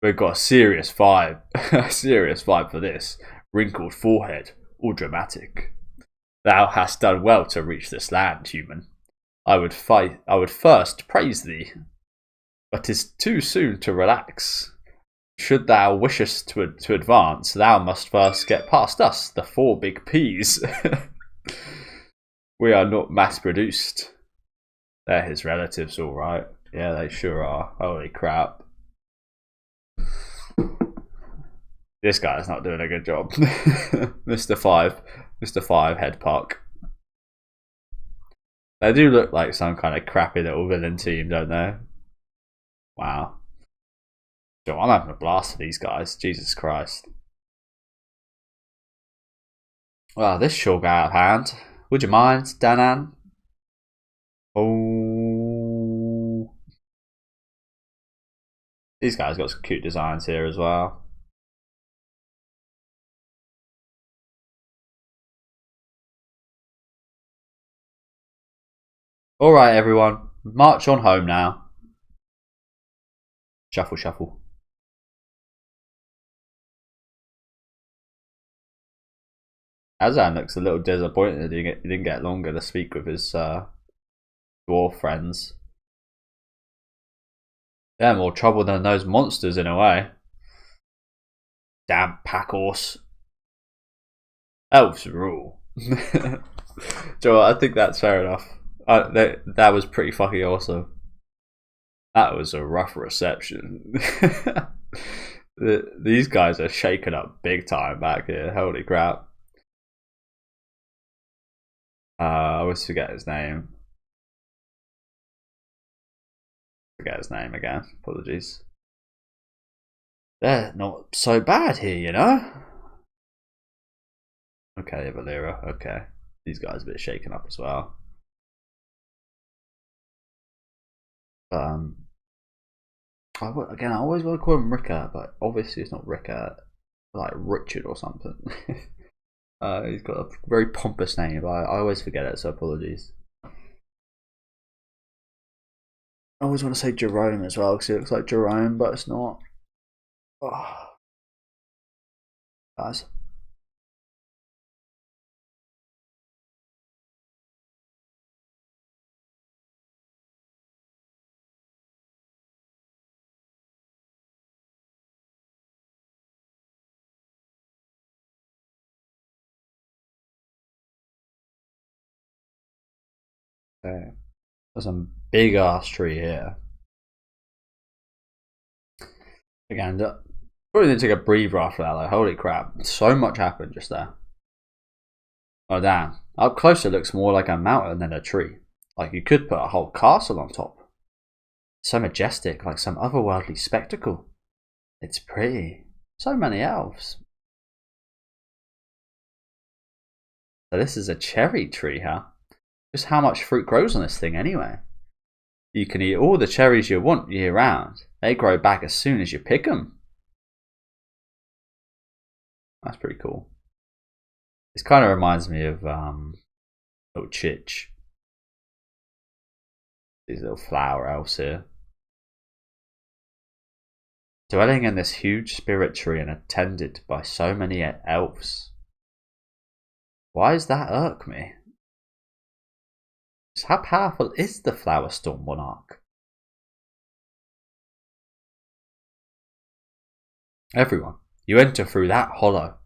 We've got a serious vibe. A serious vibe for this. Wrinkled forehead. All dramatic. Thou hast done well to reach this land, human. I would first praise thee. But 'tis too soon to relax. Should thou wish us to advance, thou must first get past us, the 4 big P's. We are not mass-produced. They're his relatives, alright. Yeah, they sure are. Holy crap. This guy's not doing a good job. Mr. 5 Head Park. They do look like some kind of crappy little villain team, don't they? Wow. So I'm having a blast with these guys. Jesus Christ. Well, this sure got out of hand. Would you mind, Danan? Oh. These guys got some cute designs here as well. Alright, everyone. March on home now. Shuffle, shuffle. Azan looks a little disappointed he didn't get longer to speak with his dwarf friends. They're more trouble than those monsters in a way. Damn pack horse. Elves rule. Joe, I think that's fair enough. That was pretty fucking awesome. That was a rough reception. These guys are shaken up big time back here. Holy crap. I always forget his name. Forget his name again. Apologies. They're not so bad here, you know? Okay, Valera. Okay. These guys are a bit shaken up as well. Again, I always want to call him Rickard, but obviously it's not Rickard. Like Richard or something. He's got a very pompous name, but I always forget it, so apologies. I always want to say Jerome as well, because it looks like Jerome, but it's not. Oh. Guys. Okay. There's some big ass tree here. Again, probably need to take a breather after that. Like, holy crap, so much happened just there. Oh damn! Up close, it looks more like a mountain than a tree. Like you could put a whole castle on top. So majestic, like some otherworldly spectacle. It's pretty. So many elves. So this is a cherry tree, huh? Just how much fruit grows on this thing anyway? You can eat all the cherries you want year round. They grow back as soon as you pick them. That's pretty cool. This kind of reminds me of little Chich. These little flower elves here. Dwelling in this huge spirit tree and attended by so many elves. Why does that irk me? How powerful is the Flower Storm Monarch? Everyone, you enter through that hollow.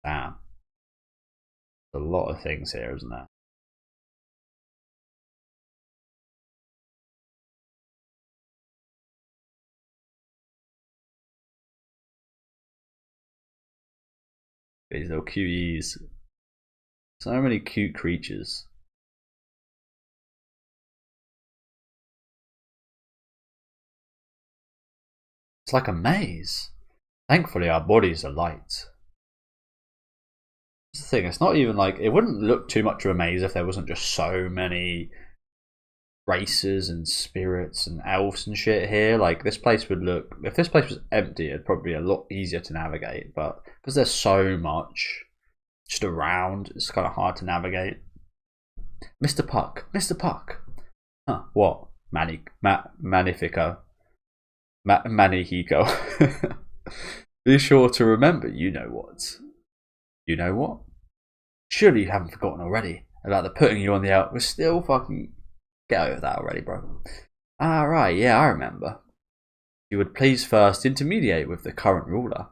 Damn. There's a lot of things here, isn't there? These little cuties. So many cute creatures. It's like a maze. Thankfully, our bodies are light. That's the thing, it's not even like, it wouldn't look too much of a maze if there wasn't just so many races and spirits and elves and shit here. Like, this place would look, if this place was empty, it'd probably be a lot easier to navigate, but because there's so much just around, it's kind of hard to navigate. Mr. Puck, Mr. Puck. Huh, what? Magnifico. Manihiko. Be sure to remember, you know what. You know what? Surely you haven't forgotten already about the putting you on the out. We're still fucking. Get over that already, bro. Ah, right, yeah, I remember. You would please first intermediate with the current ruler.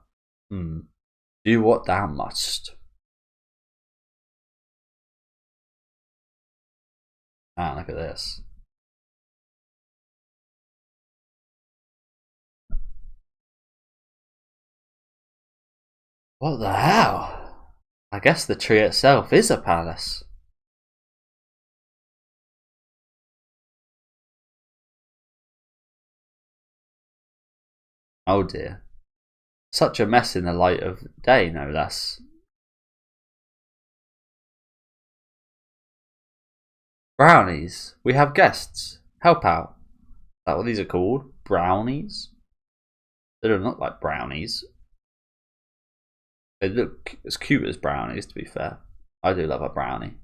Do what thou must. Ah, look at this. What the hell? I guess the tree itself is a palace. Oh dear. Such a mess in the light of day, no less. Brownies. We have guests. Help out. Is that what these are called? Brownies? They don't look like brownies. They look as cute as brownies, to be fair. I do love a brownie.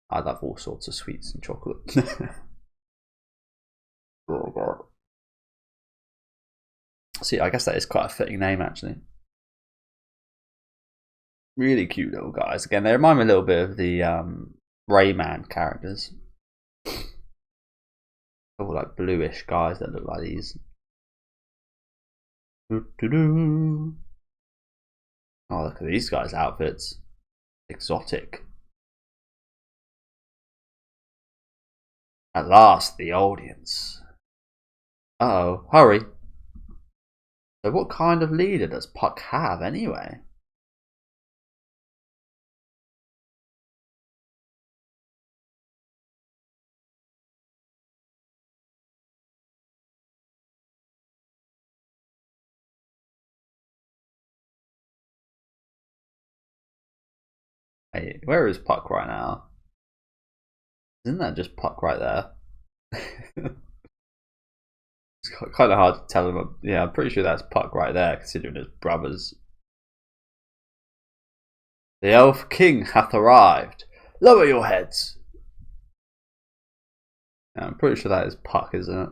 I love all sorts of sweets and chocolate. Oh god. See, I guess that is quite a fitting name, actually. Really cute little guys. Again, they remind me a little bit of the Rayman characters. All like bluish guys that look like these. Oh, look at these guys' outfits. Exotic. At last, the audience. Uh-oh, hurry. So what kind of leader does Puck have, anyway? Hey, where is Puck right now? Isn't that just Puck right there? It's kind of hard to tell him. Yeah, I'm pretty sure that's Puck right there, considering his brothers. The Elf King hath arrived. Lower your heads. Yeah, I'm pretty sure that is Puck, isn't it?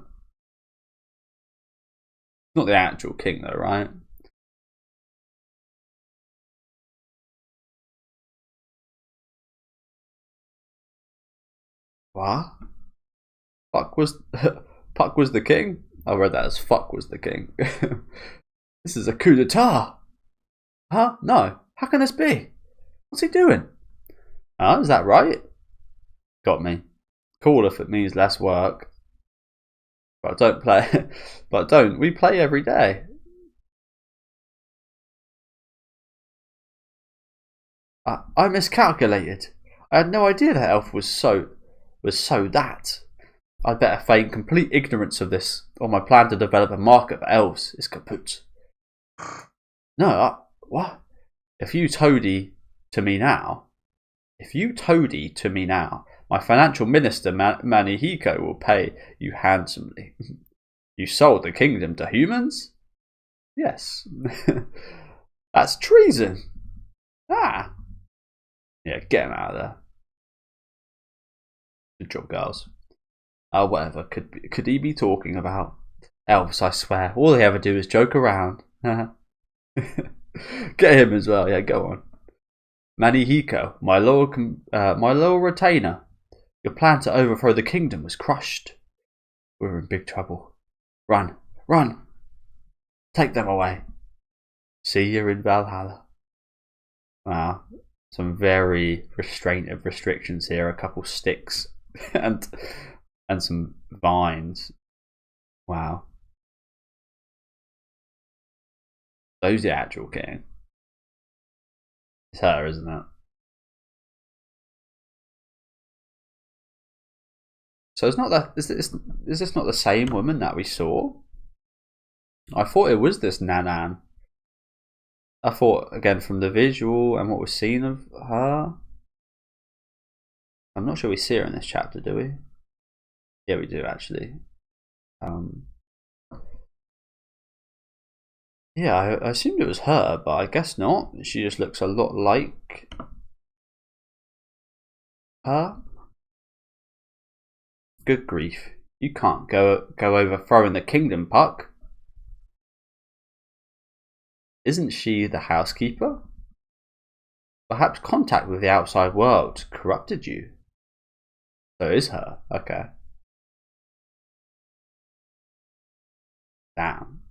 Not the actual king, though, right? What? Puck was Puck was the king? I read that as fuck was the king. This is a coup d'etat. Huh? No. How can this be? What's he doing? Oh, is that right? Got me. Cool if it means less work. But don't play. But don't. We play every day. I miscalculated. I had no idea that Elf was so that. I'd better feign complete ignorance of this, or my plan to develop a market for elves is kaput. No, what? If you toady to me now, my financial minister Manihiko will pay you handsomely. You sold the kingdom to humans? Yes. That's treason. Ah. Yeah, get him out of there. Good job, girls. Whatever could he be talking about? Elves, I swear. All they ever do is joke around. Get him as well. Yeah, go on. Manihiko, my loyal retainer. Your plan to overthrow the kingdom was crushed. We're in big trouble. Run, run. Take them away. See you in Valhalla. Wow. Some very restrictions here. A couple sticks and some vines. Wow. Those the actual king. It's her, isn't it? So it's not that. Is this not the same woman that we saw? I thought it was this Nanan. I thought again from the visual and what we've seen of her. I'm not sure we see her in this chapter, do we? Yeah, we do actually. Yeah, I assumed it was her, but I guess not. She just looks a lot like her. Good grief. You can't go overthrowing the kingdom, Puck. Isn't she the housekeeper? Perhaps contact with the outside world corrupted you. So it is her. Okay. Damn.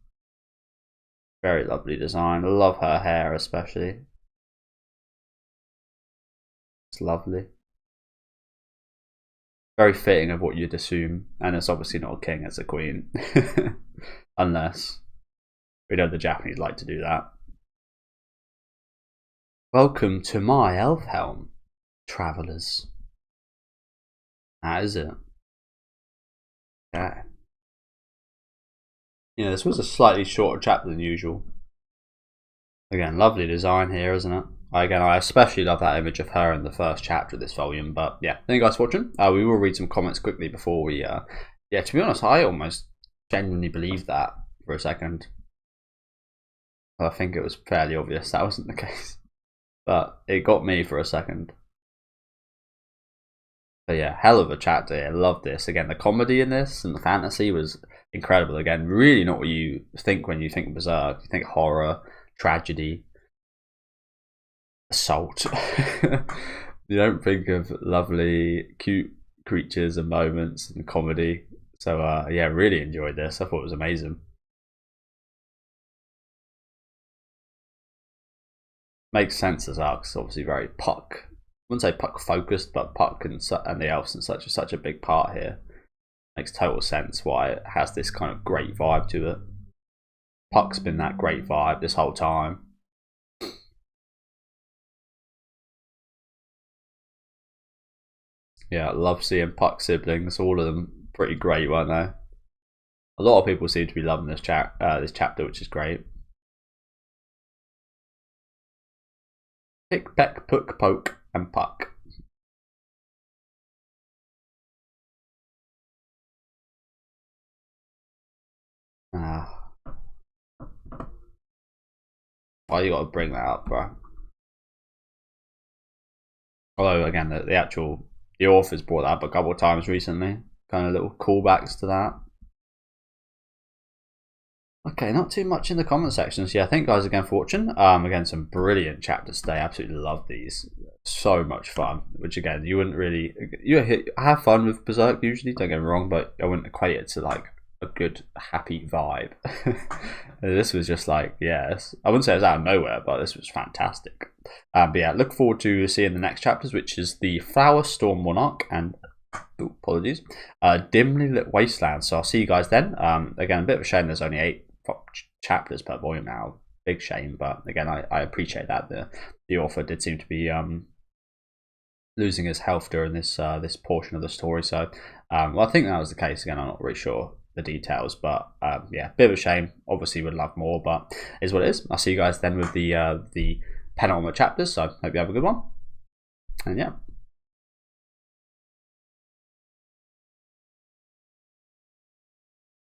Very lovely design. I love her hair especially. It's lovely. Very fitting of what you'd assume. And it's obviously not a king, it's a queen. Unless we know the Japanese like to do that. Welcome to my Elfhelm, travellers. That is it. Okay. Yeah, this was a slightly shorter chapter than usual. Again, lovely design here, isn't it? Again, I especially love that image of her in the first chapter of this volume. But yeah, thank you guys for watching. We will read some comments quickly before we... yeah, to be honest, I almost genuinely believed that for a second. I think it was fairly obvious that wasn't the case. But it got me for a second. But yeah, hell of a chapter. I love this. Again, the comedy in this and the fantasy was incredible. Again, really not what you think when you think Berserk. You think horror, tragedy, assault. You don't think of lovely, cute creatures and moments and comedy. So yeah, really enjoyed this. I thought it was amazing. Makes sense as well, because obviously very Puck. I wouldn't say Puck focused, but Puck and the elves and such a big part here. Makes total sense why it has this kind of great vibe to it. Puck's been that great vibe this whole time. Yeah, I love seeing Puck siblings. All of them pretty great, weren't they? A lot of people seem to be loving this chapter, which is great. Pick, peck, puck, poke, and puck. Why you gotta bring that up, bro? Although again, the author's brought that up a couple of times recently. Kind of little callbacks to that. Okay, not too much in the comment sections. Yeah, thank you guys again for watching. Again, some brilliant chapters today. Absolutely love these. So much fun. Which again, you wouldn't really... I have fun with Berserk usually, don't get me wrong, but I wouldn't equate it to like a good, happy vibe. This was just like, yes. I wouldn't say it was out of nowhere, but this was fantastic. But yeah, look forward to seeing the next chapters, which is the Flower Storm Monarch and... Ooh, apologies. Dimly Lit Wasteland. So I'll see you guys then. Again, a bit of a shame there's only 8 chapters per volume now. Big shame, but again, I appreciate that the author did seem to be losing his health during this this portion of the story. So well, I think that was the case. Again, I'm not really sure the details, but yeah, bit of a shame. Obviously, would love more, but is what it is. I'll see you guys then with the penultimate chapters. So hope you have a good one, and yeah.